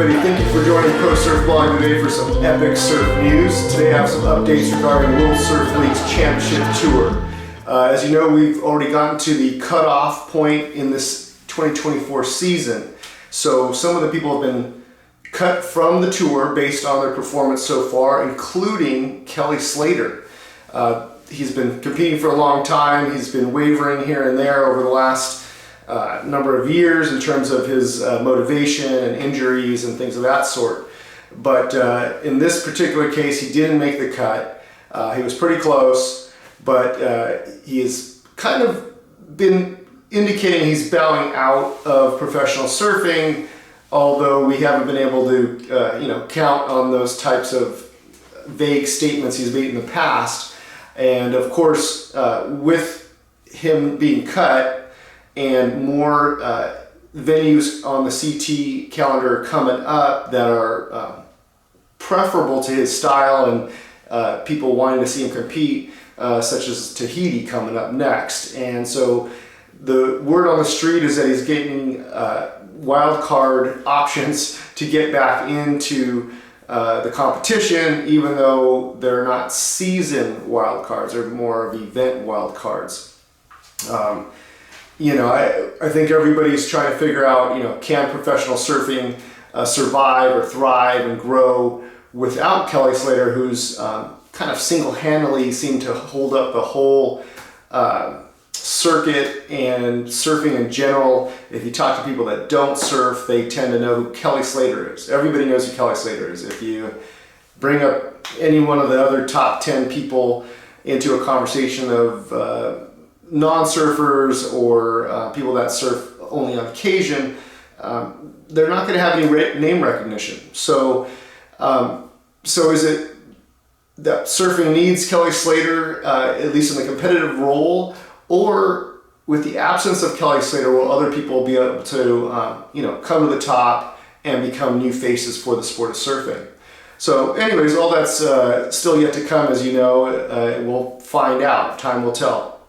everybody, thank you for joining ProSurfBlog today for some epic surf news. Today I have some updates regarding World Surf League's Championship Tour. As you know, we've already gotten to the cutoff point in this 2024 season. So some of the people have been cut from the tour based on their performance so far, including Kelly Slater. He's been competing for a long time. He's been wavering here and there over the last number of years in terms of his motivation and injuries and things of that sort. But in this particular case, he didn't make the cut. He was pretty close, but he has kind of been indicating he's bowing out of professional surfing, although we haven't been able to count on those types of vague statements he's made in the past. And of course, with him being cut and more venues on the CT calendar coming up that are preferable to his style and people wanting to see him compete, such as Tahiti coming up next. And so the word on the street is that he's getting wild card options to get back into the competition, even though they're not season wild cards, they're more of event wild cards. I think everybody's trying to figure out, can professional surfing survive or thrive and grow without Kelly Slater, who's kind of single-handedly seemed to hold up the whole circuit and surfing in general. If you talk to people that don't surf, they tend to know who Kelly Slater is. Everybody knows who Kelly Slater is. If you bring up any one of the other top 10 people into a conversation of non-surfers or people that surf only on occasion, they're not going to have any name recognition. So is it that surfing needs Kelly Slater, at least in the competitive role, or with the absence of Kelly Slater, will other people be able to come to the top and become new faces for the sport of surfing? So anyways, all that's still yet to come, as you know. We'll find out. Time will tell.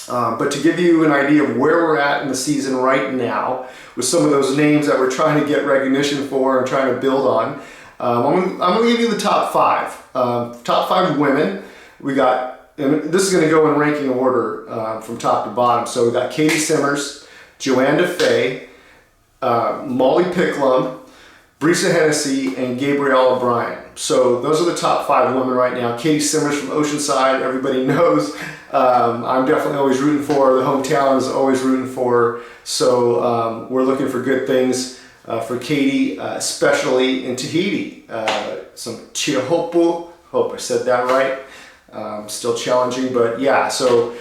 But to give you an idea of where we're at in the season right now, with some of those names that we're trying to get recognition for and trying to build on, I'm going to give you the top five. Top five women. We got, and this is going to go in ranking order from top to bottom. So we got Katie Simmers, Johanne Defay, Molly Picklum, Brisa Hennessy, and Gabriela Bryan. So those are the top five women right now. Katie Simmers from Oceanside, everybody knows. I'm definitely always rooting for her. The hometown is always rooting for her. So we're looking for good things for Katie, especially in Tahiti. Some Chiahopu, hope I said that right. Still challenging, but yeah. So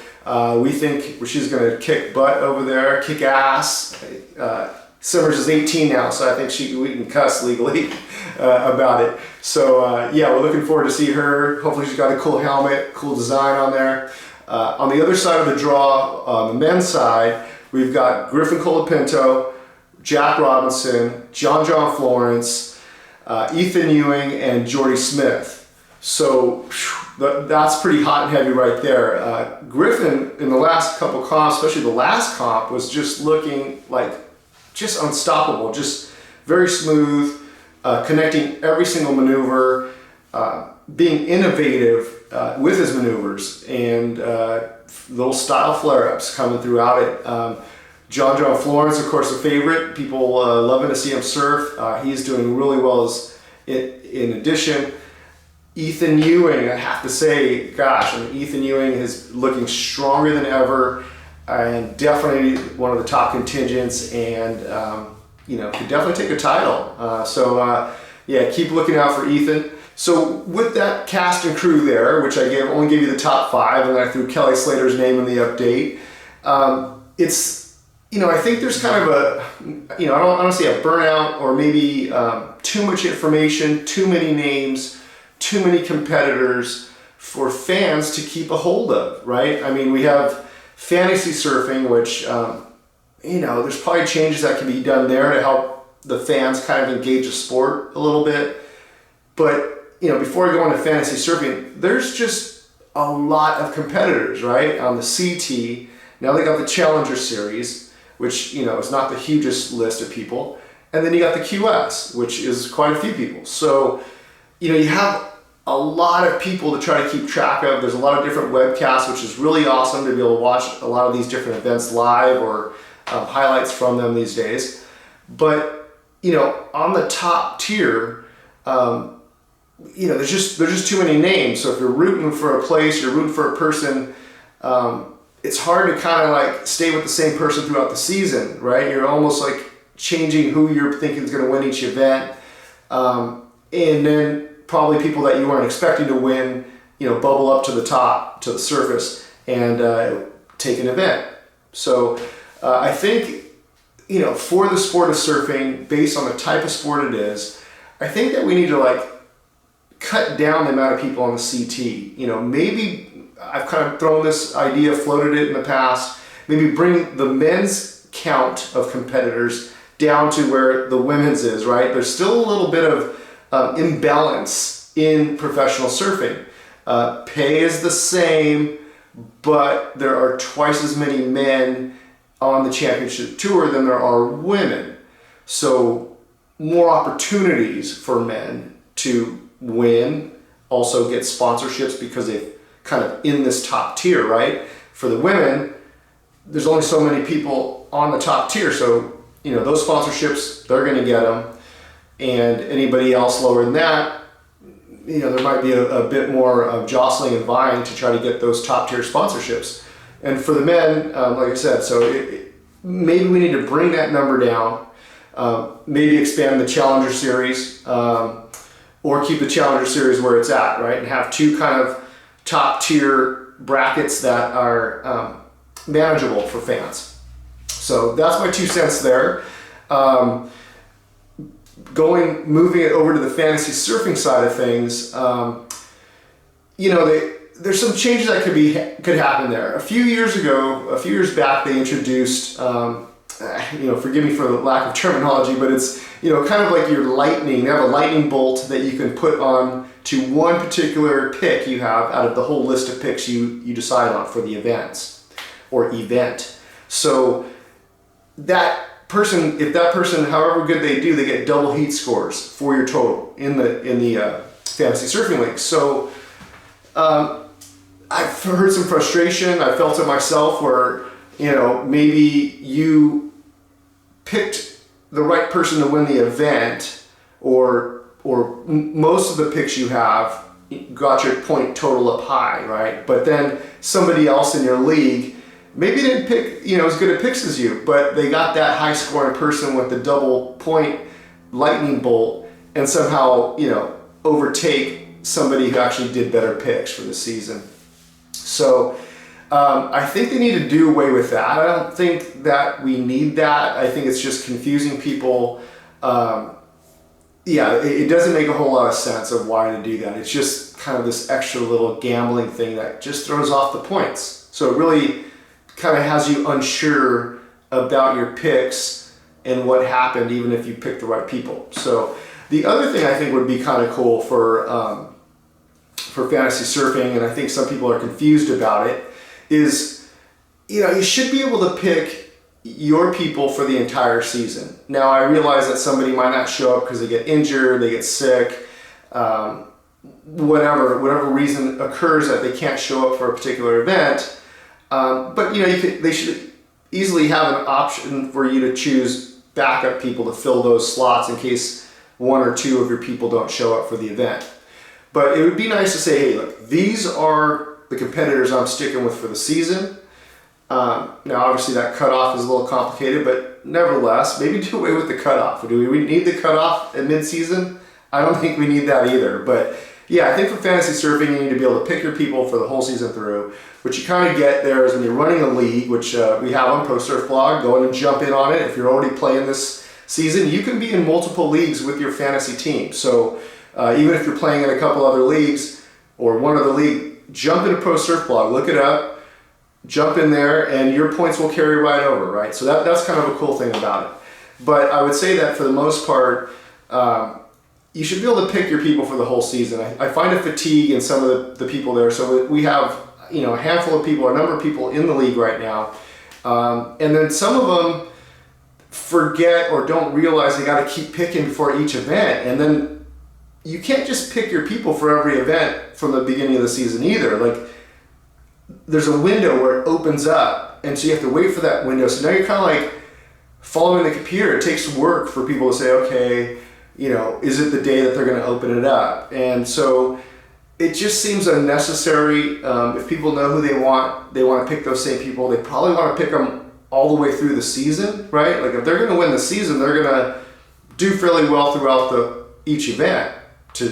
we think she's going to kick butt over there, kick ass. Simmers is 18 now, so I think we can cuss legally about it. So yeah, we're looking forward to see her. Hopefully she's got a cool helmet, cool design on there. On the other side of the draw, on the men's side, we've got Griffin Colapinto, Jack Robinson, John Florence, Ethan Ewing, and Jordy Smith. So that's pretty hot and heavy right there. Griffin, in the last couple comps, especially the last comp, was just looking like just unstoppable, just very smooth, connecting every single maneuver, being innovative with his maneuvers, and little style flare-ups coming throughout it. John Florence, of course, a favorite. People loving to see him surf. He's doing really well in addition. Ethan Ewing, I have to say, gosh, Ethan Ewing is looking stronger than ever, and definitely one of the top contingents, and could definitely take a title. Yeah, keep looking out for Ethan. So with that cast and crew there, which I only gave you the top five, and I threw Kelly Slater's name in the update, I think there's kind of I don't want to say a burnout, or maybe too much information, too many names, too many competitors for fans to keep a hold of, right? I mean, we have fantasy surfing, which, there's probably changes that can be done there to help the fans kind of engage the sport a little bit. But, before I go into fantasy surfing, there's just a lot of competitors, right? On the CT, now they got the Challenger Series, which, is not the hugest list of people. And then you got the QS, which is quite a few people. So, you have a lot of people to try to keep track of. There's a lot of different webcasts, which is really awesome to be able to watch a lot of these different events live or highlights from them these days. But, on the top tier, there's just too many names. So if you're rooting for a place, you're rooting for a person, it's hard to kind of like stay with the same person throughout the season, right? You're almost like changing who you're thinking is going to win each event. And then probably people that you weren't expecting to win, bubble up to the top, to the surface, and take an event. So I think, for the sport of surfing, based on the type of sport it is, I think that we need to like cut down the amount of people on the CT. Maybe I've kind of thrown this idea, floated it in the past, maybe bring the men's count of competitors down to where the women's is, right? There's still a little bit of imbalance in professional surfing. Pay is the same, but there are twice as many men on the championship tour than there are women. So more opportunities for men to win, also get sponsorships because they've kind of in this top tier, right? For the women, there's only so many people on the top tier, so those sponsorships, they're going to get them, and anybody else lower than that, there might be a bit more of jostling and vying to try to get those top tier sponsorships. And for the men, like I said, so maybe we need to bring that number down, maybe expand the Challenger Series, or keep the Challenger Series where it's at, right? And have two kind of top tier brackets that are manageable for fans. So that's my 2 cents there. Moving it over to the fantasy surfing side of things, there's some changes that could happen there. A few years back, they introduced, forgive me for the lack of terminology, but it's kind of like your lightning. They have a lightning bolt that you can put on to one particular pick you have out of the whole list of picks you decide on for the events or event. So if that person, however good they do, they get double heat scores for your total in the fantasy surfing league. So I've heard some frustration. I felt it myself where maybe you picked the right person to win the event, or most of the picks you have got your point total up high, right? But then somebody else in your league maybe didn't pick, as good at picks as you, but they got that high scoring person with the double point lightning bolt and somehow, overtake somebody who actually did better picks for the season. So I think they need to do away with that. I don't think that we need that. I think it's just confusing people. It doesn't make a whole lot of sense of why to do that. It's just kind of this extra little gambling thing that just throws off the points. So it really kind of has you unsure about your picks and what happened, even if you picked the right people. So the other thing I think would be kind of cool for fantasy surfing, and I think some people are confused about it, is you should be able to pick your people for the entire season. Now I realize that somebody might not show up because they get injured, they get sick, whatever reason occurs that they can't show up for a particular event. But they should easily have an option for you to choose backup people to fill those slots in case one or two of your people don't show up for the event. But it would be nice to say, hey, look, these are the competitors I'm sticking with for the season. Now, obviously, that cutoff is a little complicated, but nevertheless, maybe do away with the cutoff. Do we need the cutoff at mid-season? I don't think we need that either. But yeah, I think for fantasy surfing, you need to be able to pick your people for the whole season through. What you kind of get there is when you're running a league, which we have on ProSurfBlog, go in and jump in on it. If you're already playing this season, you can be in multiple leagues with your fantasy team. So even if you're playing in a couple other leagues or one other league, jump into ProSurfBlog, look it up, jump in there, and your points will carry right over, right? So that's kind of a cool thing about it. But I would say that for the most part, you should be able to pick your people for the whole season. I find a fatigue in some of the people there. So we have a handful of people, a number of people in the league right now. And then some of them, forget or don't realize they got to keep picking for each event. And then you can't just pick your people for every event from the beginning of the season either. Like, there's a window where it opens up, and so you have to wait for that window. So now you're kind of like following the computer. It takes work for people to say, okay, you know, is it the day that they're going to open it up? And so it just seems unnecessary. If people know who they want to pick those same people. They probably want to pick them all the way through the season, right? Like, if they're going to win the season, they're going to do fairly well throughout each event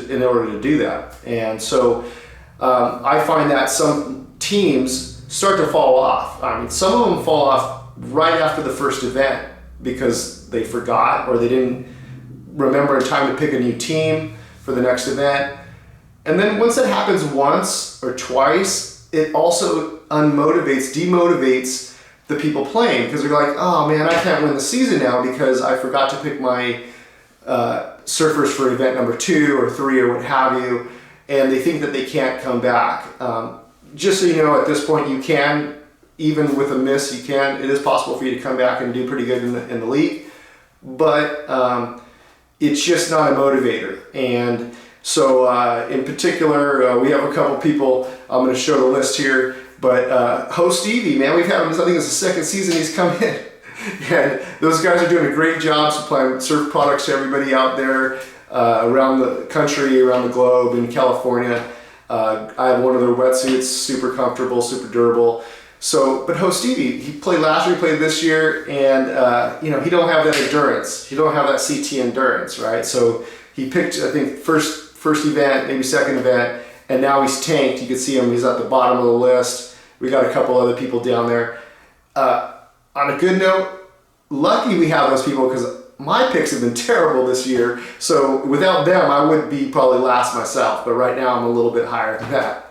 in order to do that. And so I find that some teams start to fall off. I mean, some of them fall off right after the first event because they forgot or they didn't remember in time to pick a new team for the next event. And then once that happens once or twice, it also demotivates the people playing, because they're like, oh man, I can't win the season now because I forgot to pick my surfers for event number 2 or 3 or what have you, and they think that they can't come back. Just so you know, at this point, you can, even with a miss, it is possible for you to come back and do pretty good in the league, but it's just not a motivator. And so in particular, we have a couple people, I'm going to show the list here, but HoStevie, man, we've had him, I think it's the second season he's come in. And those guys are doing a great job supplying surf products to everybody out there around the country, around the globe, in California. I have one of their wetsuits, super comfortable, super durable. So, but HoStevie, he played last year, he played this year, and you know, he don't have that endurance. He don't have that CT endurance, right? So he picked, I think, first event, maybe second event, and now he's tanked. You can see him, he's at the bottom of the list. We got a couple other people down there. On a good note, lucky we have those people, because my picks have been terrible this year. So without them, I would be probably last myself. But right now, I'm a little bit higher than that.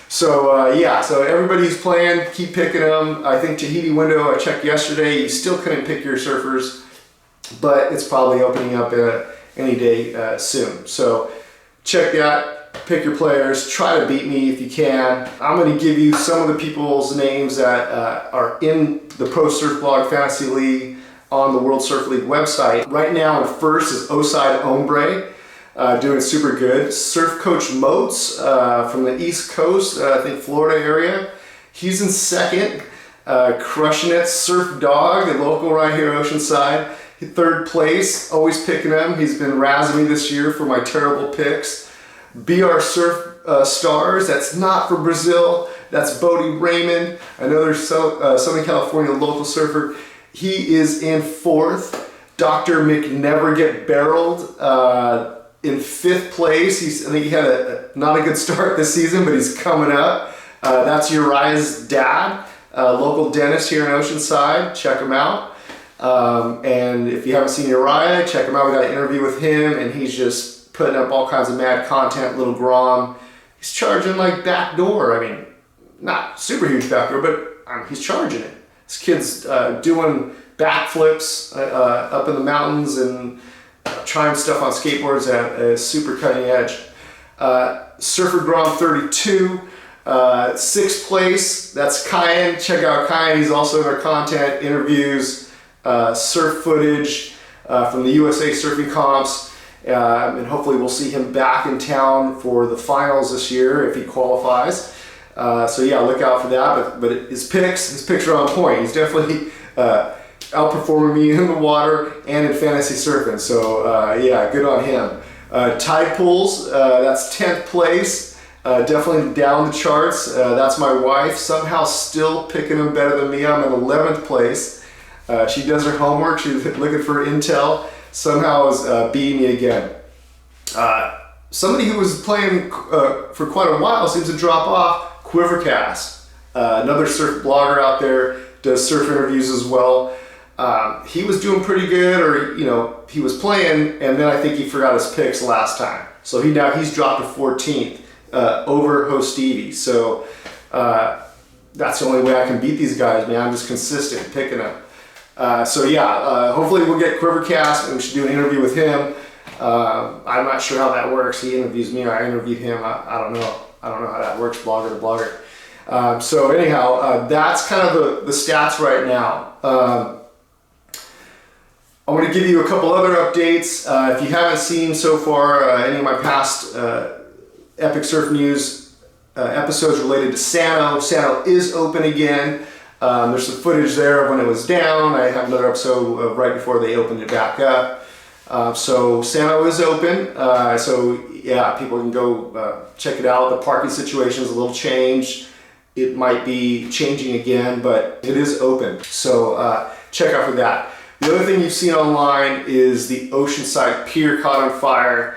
So everybody's playing, keep picking them. I think Tahiti window, I checked yesterday, you still couldn't pick your surfers, but it's probably opening up any day soon. So check that. Pick your players, try to beat me if you can. I'm going to give you some of the people's names that are in the ProSurfBlog Fantasy League on the World Surf League website. Right now in first is OsideHombre, doing super good. SurfCoachMotes from the East Coast, I think Florida area. He's in second, crushing it. SurfDawg, a local right here in Oceanside. Third place, always picking him. He's been razzing me this year for my terrible picks. BRSurfStarz, that's not for Brazil, that's Bodie Raymond, another Southern California local surfer. He is in fourth. DrMcNeverGetbarreled in fifth place. I think he had not a good start this season, but he's coming up. That's Uriah's dad, local dentist here in Oceanside. Check him out. And if you haven't seen Uriah, check him out. We got an interview with him, and he's just putting up all kinds of mad content, little Grom. He's charging like backdoor. I mean, not super huge backdoor, but he's charging it. This kid's doing backflips up in the mountains and trying stuff on skateboards at a super cutting edge. Surfer Grom 32, sixth place, that's Kyan. Check out Kyan, he's also in our content, interviews, surf footage from the USA surfing comps. And hopefully we'll see him back in town for the finals this year if he qualifies. So yeah, look out for that. But his picks are on point. He's definitely outperforming me in the water and in fantasy surfing. So yeah, good on him. Tidepools, that's 10th place. Definitely down the charts. That's my wife. Somehow still picking him better than me. I'm in 11th place. She does her homework. She's looking for intel. Somehow is beating me again. Somebody who was playing for quite a while seems to drop off. Quivercast, another surf blogger out there, does surf interviews as well. He was doing pretty good, or he was playing, and then I think he forgot his picks last time. So he's dropped to 14th over HoStevie. So that's the only way I can beat these guys, man. I'm just consistent picking them. So yeah, hopefully we'll get Quivercast and we should do an interview with him. I'm not sure how that works. He interviews me, I interview him. I don't know. I don't know how that works, blogger to blogger. So anyhow, that's kind of the stats right now. I want to give you a couple other updates. If you haven't seen so far any of my past Epic Surf News episodes related to SanO, SanO is open again. There's some footage there of when it was down. I have another episode right before they opened it back up. So SanO is open. So yeah, people can go check it out. The parking situation is a little changed. It might be changing again, but it is open. So check out for that. The other thing you've seen online is the Oceanside Pier caught on fire.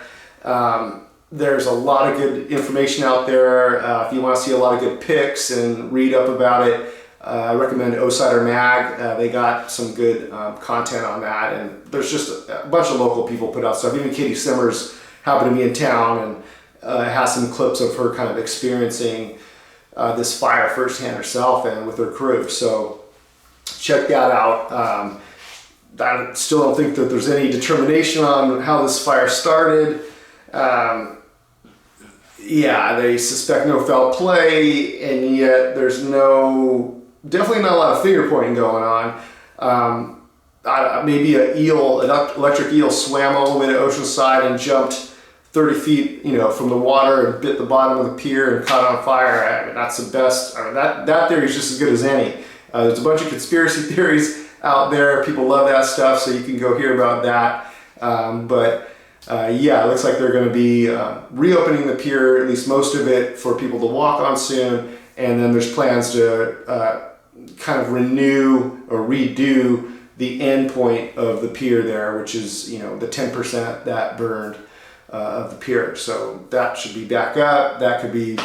There's a lot of good information out there. If you want to see a lot of good pics and read up about it, I recommend OsideHombre. They got some good content on that, and there's just a bunch of local people put out stuff. Even Katie Simmers happened to be in town and has some clips of her kind of experiencing this fire firsthand herself and with her crew. So check that out. I still don't think that there's any determination on how this fire started. Yeah, they suspect no foul play, and yet there's definitely not a lot of finger pointing going on. Maybe an electric eel swam all the way to Oceanside and jumped 30 feet, from the water and bit the bottom of the pier and caught on fire. I mean, that's the best. I mean, that theory is just as good as any. There's a bunch of conspiracy theories out there. People love that stuff, so you can go hear about that. Yeah, it looks like they're going to be reopening the pier, at least most of it, for people to walk on soon. And then there's plans to kind of renew or redo the end point of the pier there, which is, the 10% that burned of the pier. So that should be back up. That could be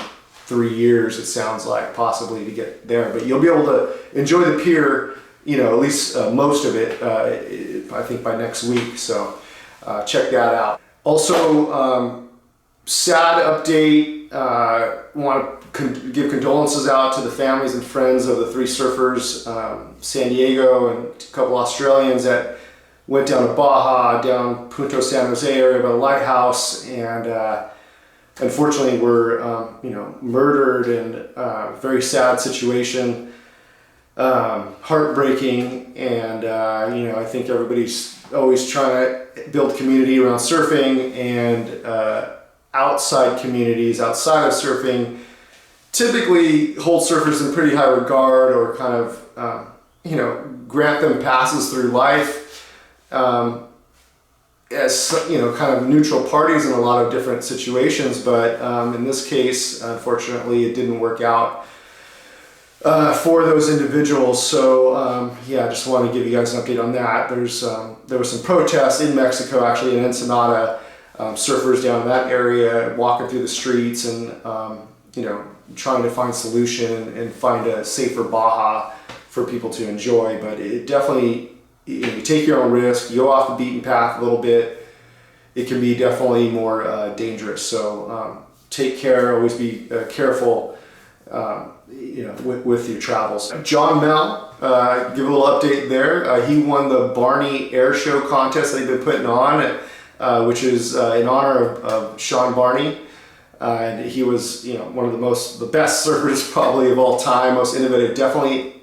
3 years, it sounds like, possibly to get there. But you'll be able to enjoy the pier, at least most of it, I think by next week. So check that out. Also, sad update, want to give condolences out to the families and friends of the 3 surfers, San Diego and a couple Australians that went down to Baja, down Punta San Jose area by the lighthouse, and unfortunately were murdered, and very sad situation, heartbreaking, and I think everybody's always trying to build community around surfing, and outside communities outside of surfing typically hold surfers in pretty high regard, or kind of grant them passes through life as kind of neutral parties in a lot of different situations. But in this case, unfortunately, it didn't work out for those individuals. So yeah, I just want to give you guys an update on that. There was some protests in Mexico, actually in Ensenada, surfers down in that area walking through the streets and trying to find solution and find a safer Baja for people to enjoy. But it definitely, you take your own risk, you go off the beaten path a little bit, it can be definitely more dangerous. So take care, always be careful with your travels. John Mel, give a little update there. He won the Barney Air Show contest they've been putting on, which is in honor of Sean Barney. And he was, one of the best surfers probably of all time, most innovative, definitely,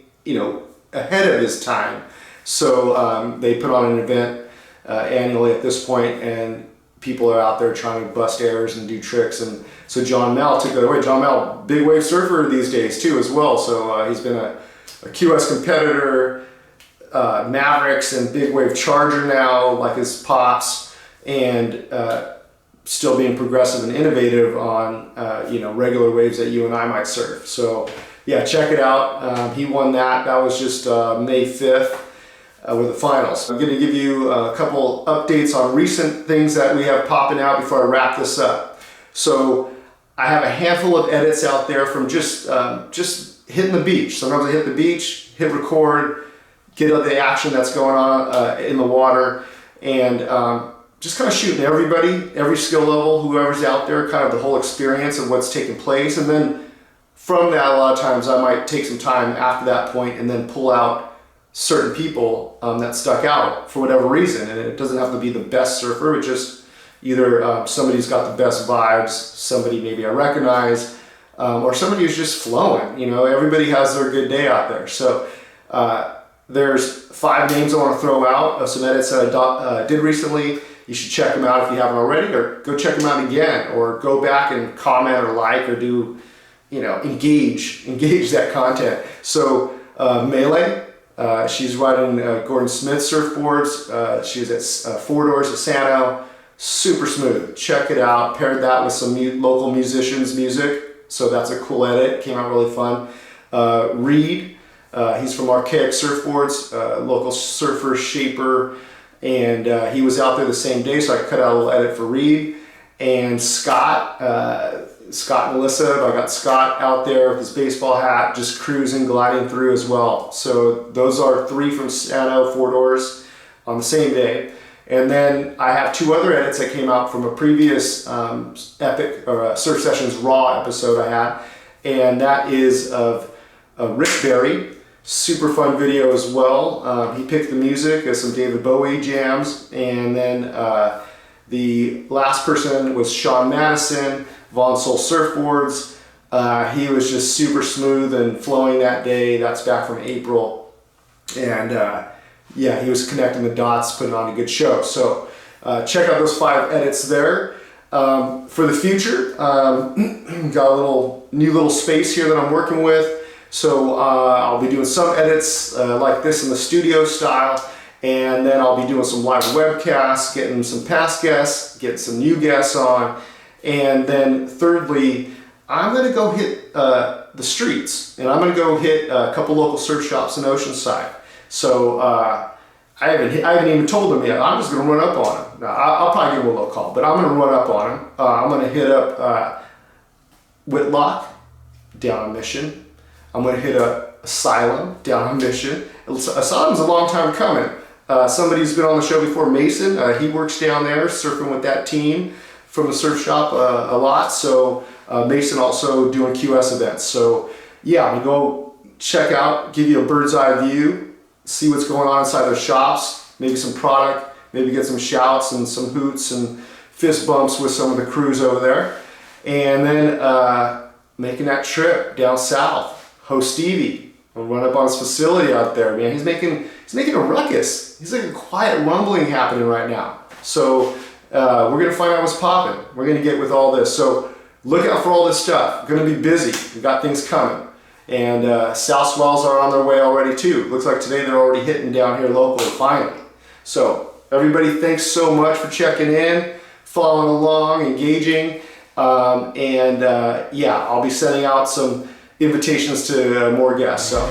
ahead of his time. So they put on an event annually at this point, and people are out there trying to bust airs and do tricks. And so John Mel took that away. John Mel, big wave surfer these days too as well. So he's been a QS competitor, Mavericks and big wave charger now, like his pops, and still being progressive and innovative on regular waves that you and I might surf. So yeah, check it out. He won that. That was just May 5th with the finals. I'm going to give you a couple updates on recent things that we have popping out before I wrap this up. So I have a handful of edits out there from just hitting the beach. Sometimes I hit the beach, hit record, get the action that's going on in the water, and just kind of shooting everybody, every skill level, whoever's out there, kind of the whole experience of what's taking place. And then from that, a lot of times I might take some time after that point and then pull out certain people that stuck out for whatever reason. And it doesn't have to be the best surfer, but just either somebody's got the best vibes, somebody maybe I recognize, or somebody who's just flowing. Everybody has their good day out there. So there's 5 names I want to throw out of some edits that I did recently. You should check them out if you haven't already, or go check them out again, or go back and comment or like or do, engage that content. So Melee, she's riding Jordy Smith surfboards. She's at 4 Doors at SanO. Super smooth. Check it out. Paired that with some local musicians' music. So that's a cool edit. Came out really fun. Reed, he's from Archaic Surfboards, local surfer, shaper, and he was out there the same day, so I cut out a little edit for Reed. And Scott and Melissa, I got Scott out there with his baseball hat, just cruising, gliding through as well. So those are 3 from SanO, 4 Doors on the same day. And then I have 2 other edits that came out from a previous Epic or Surf Sessions Raw episode I had, and that is of Rick Berry. Super fun video as well. He picked the music as some David Bowie jams, and then the last person was Sean Madison, Von Soul Surfboards. He was just super smooth and flowing that day. That's back from April, and yeah, he was connecting the dots, putting on a good show. So check out those 5 edits there. For the future, got a new little space here that I'm working with. So I'll be doing some edits like this in the studio style, and then I'll be doing some live webcasts, getting some past guests, getting some new guests on, and then thirdly, I'm going to go hit the streets, and I'm going to go hit a couple local surf shops in Oceanside. So I haven't even told them yet. I'm just going to run up on them. Now, I'll probably give them a little call, but I'm going to run up on them. I'm going to hit up Whitlock down on Mission. I'm going to hit up Asylum down on Mission. Asylum's a long time coming. Somebody's been on the show before, Mason. He works down there surfing with that team from the surf shop a lot. So Mason also doing QS events. So yeah, I'm going to go check out, give you a bird's eye view, see what's going on inside their shops, maybe some product, maybe get some shouts and some hoots and fist bumps with some of the crews over there. And then making that trip down south. HoStevie, I'll run up on his facility out there, man. He's making a ruckus. He's like a quiet rumbling happening right now. So we're gonna find out what's popping. We're gonna get with all this. So look out for all this stuff. We're gonna be busy. We've got things coming. And South Swells are on their way already too. Looks like today they're already hitting down here locally finally. So everybody, thanks so much for checking in, following along, engaging, yeah, I'll be sending out some invitations to more guests. So,